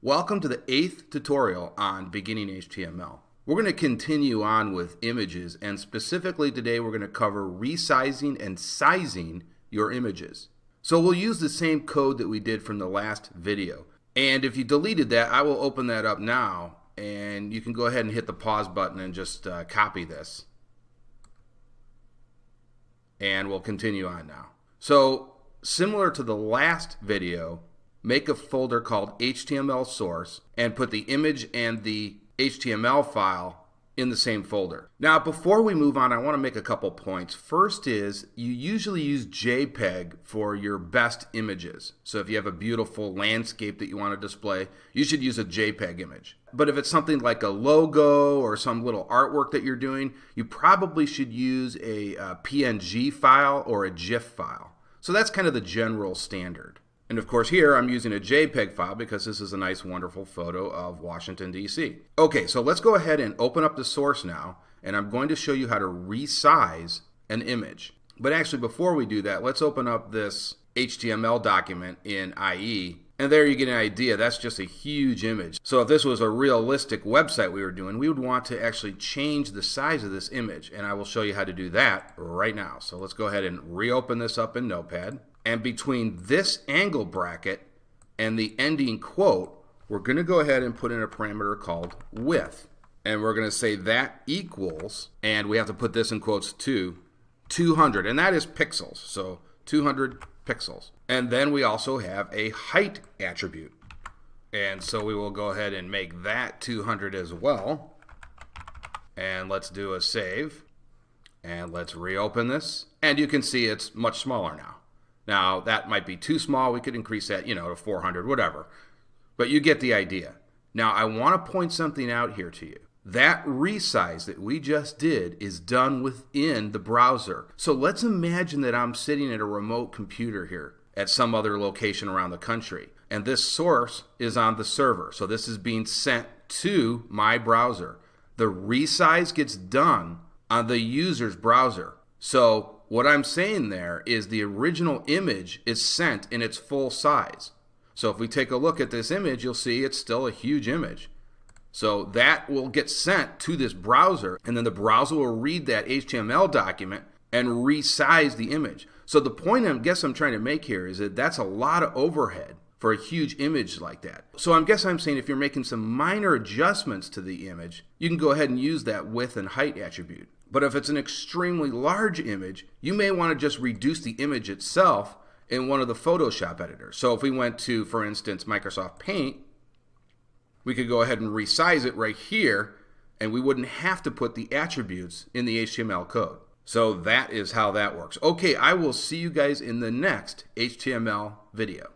Welcome to the 8th tutorial on beginning HTML. We're going to continue on with images, and specifically today we're going to cover resizing and sizing your images. So we'll use the same code that we did from the last video. And if you deleted that, I will open that up now, and you can go ahead and hit the pause button and just copy this. And we'll continue on now. So similar to the last video, make a folder called HTML source and put the image and the HTML file in the same folder. Now, before we move on, I want to make a couple points. First is you usually use JPEG for your best images. So if you have a beautiful landscape that you want to display, you should use a JPEG image. But if it's something like a logo or some little artwork that you're doing, you probably should use a PNG file or a GIF file. So that's kind of the general standard. And of course here I'm using a JPEG file because this is a nice wonderful photo of Washington, D.C. Okay, so let's go ahead and open up the source now, and I'm going to show you how to resize an image. But actually before we do that, let's open up this HTML document in IE, and there you get an idea. That's just a huge image. So if this was a realistic website we were doing, we would want to actually change the size of this image, and I will show you how to do that right now. So let's go ahead and reopen this up in Notepad. And between this angle bracket and the ending quote, we're going to go ahead and put in a parameter called width. And we're going to say that equals, and we have to put this in quotes too, 200. And that is pixels, so 200 pixels. And then we also have a height attribute. And so we will go ahead and make that 200 as well. And let's do a save. And let's reopen this. And you can see it's much smaller now. Now, that might be too small. We could increase that, to 400, whatever. But you get the idea. Now, I want to point something out here to you. That resize that we just did is done within the browser. So let's imagine that I'm sitting at a remote computer here at some other location around the country. And this source is on the server. So this is being sent to my browser. The resize gets done on the user's browser. So what I'm saying there is the original image is sent in its full size. So if we take a look at this image, you'll see it's still a huge image. So that will get sent to this browser, and then the browser will read that HTML document and resize the image. So the point I'm trying to make here is that that's a lot of overhead for a huge image like that. So I'm saying if you're making some minor adjustments to the image, you can go ahead and use that width and height attribute. But if it's an extremely large image, you may want to just reduce the image itself in one of the Photoshop editors. So if we went to, for instance, Microsoft Paint, we could go ahead and resize it right here, and we wouldn't have to put the attributes in the HTML code. So that is how that works. Okay, I will see you guys in the next HTML video.